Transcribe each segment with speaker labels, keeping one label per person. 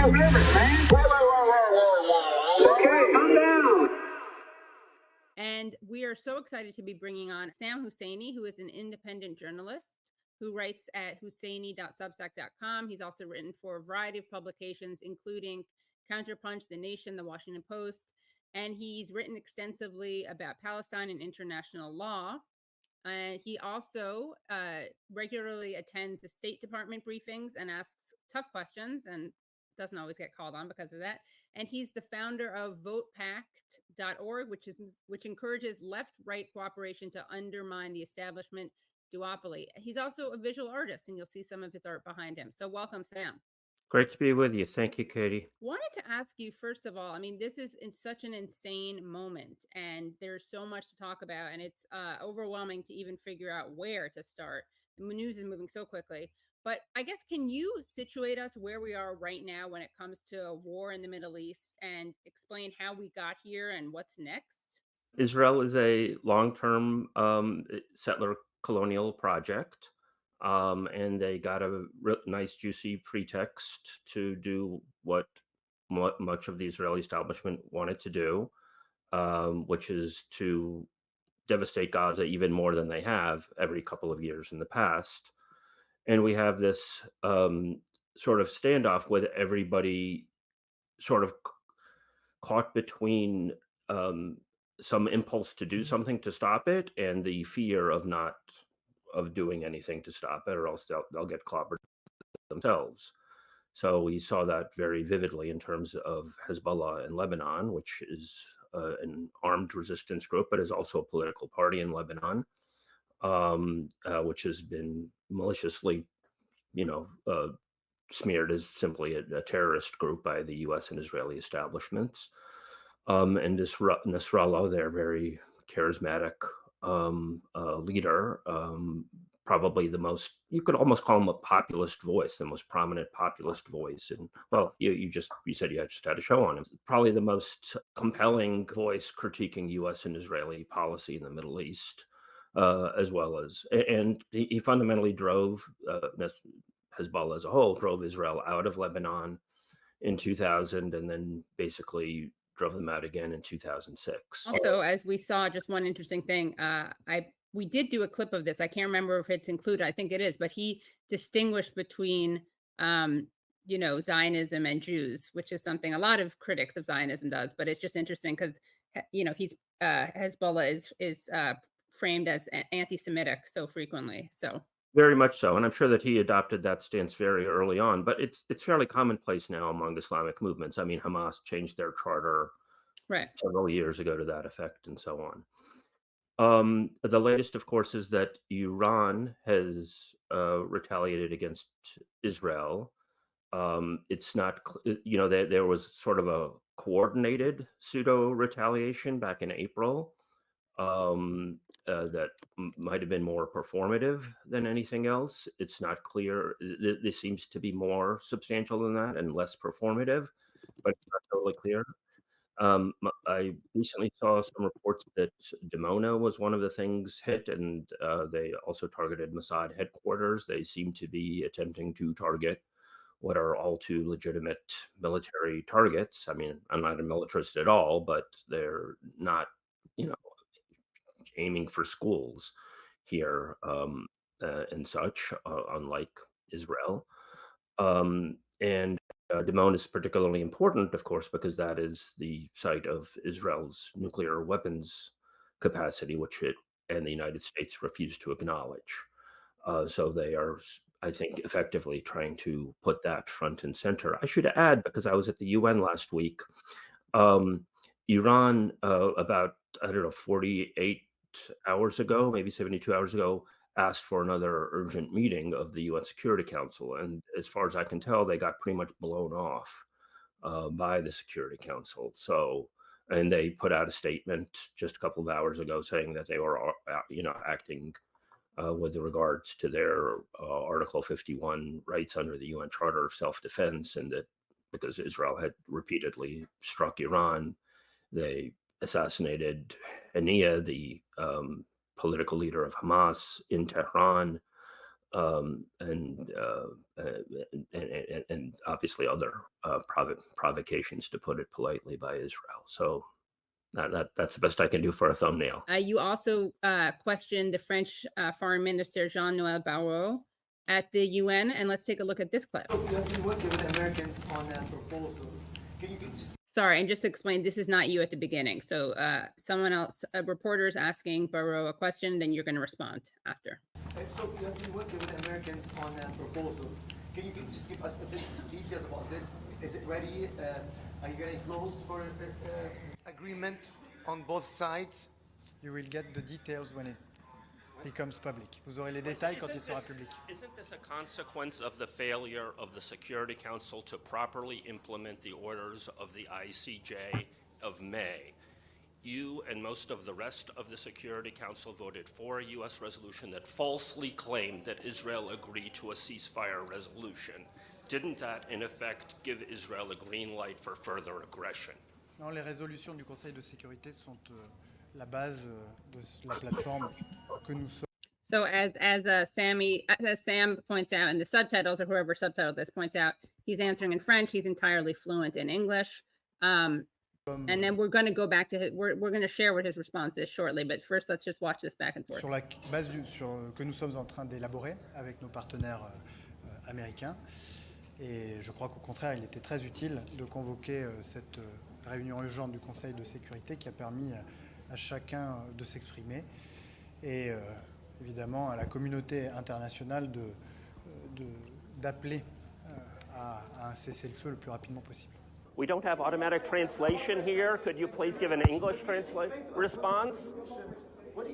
Speaker 1: limits, man. Okay, calm down.
Speaker 2: And we are so excited to be bringing on Sam Husseini, who is an independent journalist who writes at husseini.substack.com. He's also written for a variety of publications, including CounterPunch, The Nation, The Washington Post, and he's written extensively about Palestine and international law. He also regularly attends the State Department briefings and asks tough questions and doesn't always get called on because of that. And he's the founder of votepact.org, which encourages left-right cooperation to undermine the establishment duopoly. He's also a visual artist, and you'll see some of his art behind him. So welcome, Sam.
Speaker 3: Great to be with you. Thank you, Katie.
Speaker 2: Wanted to ask you, first of all, I mean, this is in such an insane moment, and there's so much to talk about, and it's overwhelming to even figure out where to start. The news is moving so quickly. But I guess, can you situate us where we are right now when it comes to a war in the Middle East and explain how we got here and what's next?
Speaker 3: Israel is a long-term settler colonial project, and they got a nice, juicy pretext to do what much of the Israeli establishment wanted to do, which is to devastate Gaza even more than they have every couple of years in the past. And we have this sort of standoff with everybody sort of caught between some impulse to do something to stop it and the fear of not doing anything to stop it, or else they'll get clobbered themselves. So we saw that very vividly in terms of Hezbollah in Lebanon, which is an armed resistance group, but is also a political party in Lebanon, which has been maliciously, smeared as simply a terrorist group by the U.S. and Israeli establishments. And Nasrallah, their very charismatic leader, probably the most, you could almost call him a populist voice, the most prominent populist voice. And well, you said you just had a show on him. Probably the most compelling voice critiquing U.S. and Israeli policy in the Middle East, as well as, and he fundamentally drove Hezbollah as a whole, drove Israel out of Lebanon in 2000, and then basically drove them out again in 2006.
Speaker 2: Also, as we saw, just one interesting thing, we did do a clip of this. I can't remember if it's included. I think it is, but he distinguished between, Zionism and Jews, which is something a lot of critics of Zionism does. But it's just interesting because, Hezbollah is framed as anti-Semitic so frequently. So
Speaker 3: very much so, and I'm sure that he adopted that stance very early on. But it's fairly commonplace now among Islamic movements. I mean, Hamas changed their charter several years ago to that effect, and so on. The latest, of course, is that Iran has retaliated against Israel. It's not, there was sort of a coordinated pseudo retaliation back in April that might have been more performative than anything else. It's not clear. This seems to be more substantial than that and less performative, but it's not totally clear. I recently saw some reports that Dimona was one of the things hit, and they also targeted Mossad headquarters. They seem to be attempting to target what are all too legitimate military targets. I mean, I'm not a militarist at all, but they're not, aiming for schools here and such, unlike Israel. And Dimona is particularly important, of course, because that is the site of Israel's nuclear weapons capacity, which it and the United States refuse to acknowledge. So they are, I think, effectively trying to put that front and center. I should add, because I was at the UN last week, Iran, about, 48 hours ago, maybe 72 hours ago, asked for another urgent meeting of the UN Security Council. And as far as I can tell, they got pretty much blown off by the Security Council. So, and they put out a statement just a couple of hours ago saying that they were, acting with regards to their Article 51 rights under the UN Charter of Self-Defense, and that because Israel had repeatedly struck Iran, they assassinated Haniyeh, the political leader of Hamas, in Tehran, and obviously other provocations, to put it politely, by Israel. So that's the best I can do for a thumbnail.
Speaker 2: You also questioned the French Foreign Minister Jean-Noël Barrot at the UN, and let's take a look at this clip.
Speaker 1: You have been working with Americans on that proposal. Can you just...
Speaker 2: Sorry, and just explain, this is not you at the beginning. So someone else, a reporter is asking Barrot a question, then you're going to respond after.
Speaker 1: So you have been working with Americans on that proposal. Can you just give us a bit details about this? Is it ready? Are you getting close for agreement on both sides?
Speaker 4: You will get the details when it becomes public. Vous aurez les détails quand il sera public.
Speaker 3: Isn't this a consequence of the failure of the Security Council to properly implement the orders of the ICJ of May? You and most of the rest of the Security Council voted for a U.S. resolution that falsely claimed that Israel agreed to a ceasefire resolution. Didn't that, in effect, give Israel a green light for further aggression?
Speaker 4: Non, les résolutions du Conseil de sécurité sont la base de la plateforme que nous sommes.
Speaker 2: So as Sam points out in the subtitles, or whoever subtitled this points out, he's answering in French. He's entirely fluent in English. And then we're going to go back to we're going to share what his response is shortly. But first, let's just watch this back and forth.
Speaker 4: Sur la base que nous sommes en train d'élaborer avec nos partenaires américains. Et je crois qu'au contraire, il était très utile de convoquer cette réunion urgente du Conseil de sécurité qui a permis à chacun de s'exprimer et évidemment à la communauté internationale d'appeler à un cessez-le-feu le plus rapidement possible.
Speaker 3: We don't have automatic translation here. Could you please give an English response?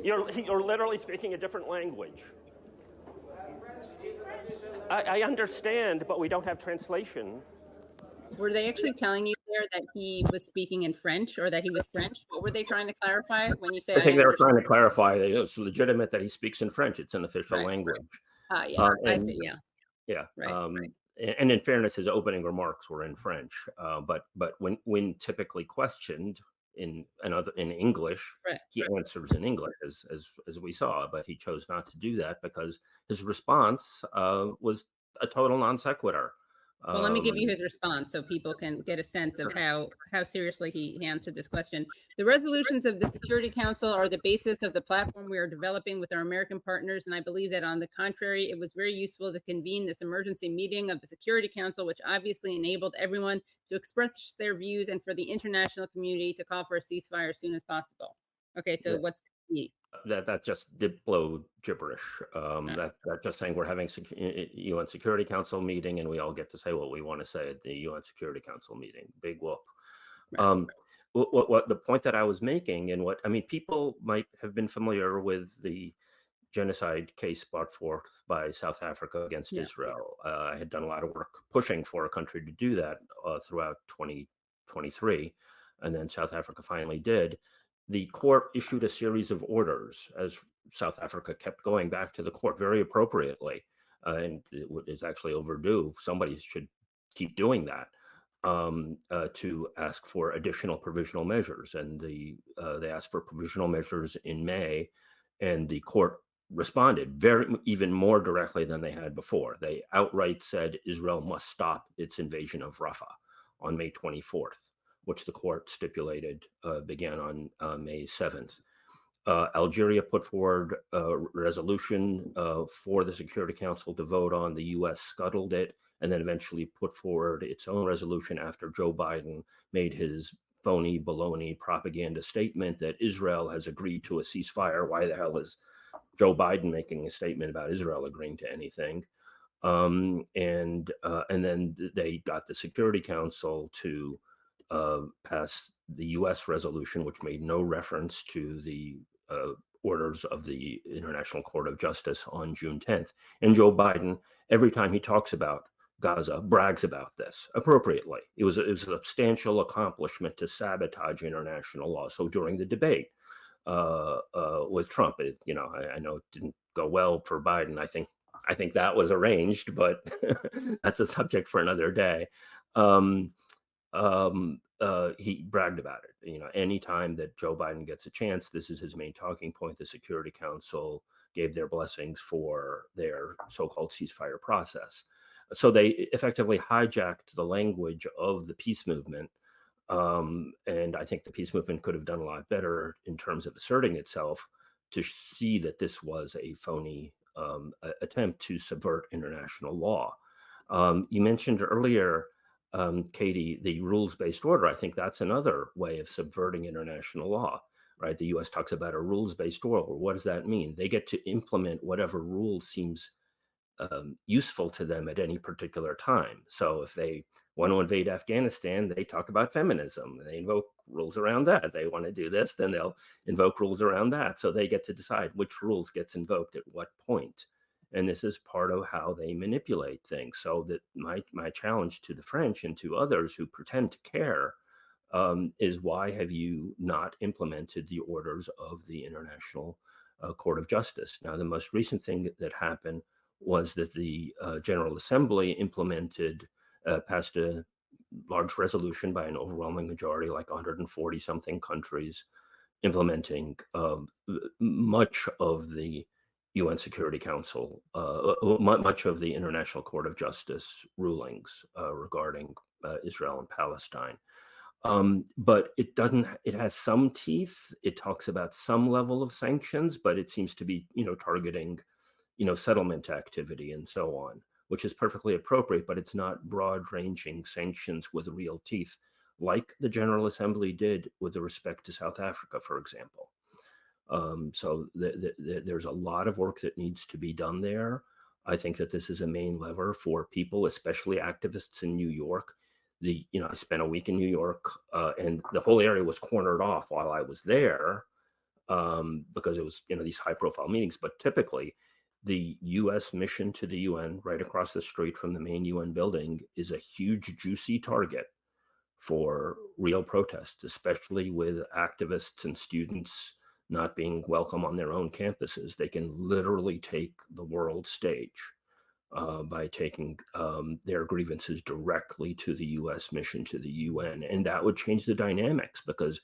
Speaker 3: You're literally speaking a different language. I understand, but we don't have translation.
Speaker 2: Were they actually telling you there that he was speaking in French, or that he was French? What were they trying to clarify when you say?
Speaker 3: I think they were trying to clarify that it's legitimate that he speaks in French. It's an official language.
Speaker 2: Yeah, I see. Yeah.
Speaker 3: Yeah.
Speaker 2: Right.
Speaker 3: And in fairness, his opening remarks were in French. But when typically questioned in English, he answers in English, as we saw. But he chose not to do that because his response was a total non sequitur.
Speaker 2: Well, let me give you his response so people can get a sense of how seriously he answered this question. The resolutions of the Security Council are the basis of the platform we are developing with our American partners, and I believe that on the contrary, it was very useful to convene this emergency meeting of the Security Council, which obviously enabled everyone to express their views and for the international community to call for a ceasefire as soon as possible. Okay, so what's the key?
Speaker 3: That just diplo gibberish. That just saying we're having UN Security Council meeting and we all get to say what we want to say at the UN Security Council meeting. Big whoop. What the point that I was making, and people might have been familiar with the genocide case brought forth by South Africa against Israel. I had done a lot of work pushing for a country to do that throughout 2023, and then South Africa finally did. The court issued a series of orders as South Africa kept going back to the court very appropriately, and it is actually overdue. Somebody should keep doing that, to ask for additional provisional measures. And they asked for provisional measures in May, and the court responded even more directly than they had before. They outright said Israel must stop its invasion of Rafah on May 24th. Which the court stipulated began on May 7th. Algeria put forward a resolution for the Security Council to vote on. The U.S. scuttled it and then eventually put forward its own resolution after Joe Biden made his phony baloney propaganda statement that Israel has agreed to a ceasefire. Why the hell is Joe Biden making a statement about Israel agreeing to anything? And then they got the Security Council to pass the U.S. resolution, which made no reference to the orders of the International Court of Justice on June 10th. And Joe Biden, every time he talks about Gaza, brags about this appropriately. It was a substantial accomplishment to sabotage international law. So during the debate with Trump, I know it didn't go well for Biden. I think that was arranged, but that's a subject for another day. He bragged about it. Anytime that Joe Biden gets a chance, this is his main talking point. The Security Council gave their blessings for their so-called ceasefire process. So they effectively hijacked the language of the peace movement. And I think the peace movement could have done a lot better in terms of asserting itself to see that this was a phony attempt to subvert international law. You mentioned earlier, Katie, the rules-based order. I think that's another way of subverting international law, right? The US talks about a rules-based order. What does that mean? They get to implement whatever rule seems useful to them at any particular time. So if they want to invade Afghanistan, they talk about feminism. They invoke rules around that. They want to do this, then they'll invoke rules around that. So they get to decide which rules gets invoked at what point. And this is part of how they manipulate things. So that my challenge to the French and to others who pretend to care is, why have you not implemented the orders of the International Court of Justice? Now, the most recent thing that happened was that the General Assembly passed a large resolution by an overwhelming majority, like 140 something countries, implementing much of the UN Security Council, much of the International Court of Justice rulings regarding Israel and Palestine. But it has some teeth. It talks about some level of sanctions, but it seems to be, targeting, settlement activity and so on, which is perfectly appropriate, but it's not broad-ranging sanctions with real teeth, like the General Assembly did with respect to South Africa, for example. So there's a lot of work that needs to be done there. I think that this is a main lever for people, especially activists in New York. I spent a week in New York, and the whole area was cornered off while I was there, because it was, these high-profile meetings. But typically, the U.S. mission to the UN, right across the street from the main UN building, is a huge, juicy target for real protests, especially with activists and students not being welcome on their own campuses. They can literally take the world stage by taking their grievances directly to the US mission to the UN. And that would change the dynamics, because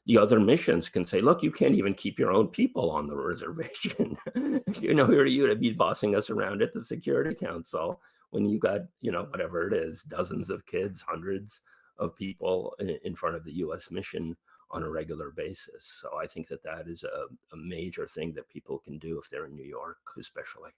Speaker 3: the other missions can say, look, you can't even keep your own people on the reservation. Who are you to be bossing us around at the Security Council when you got, whatever it is, dozens of kids, hundreds of people in front of the US mission on a regular basis. So I think that is a major thing that people can do if they're in New York, especially.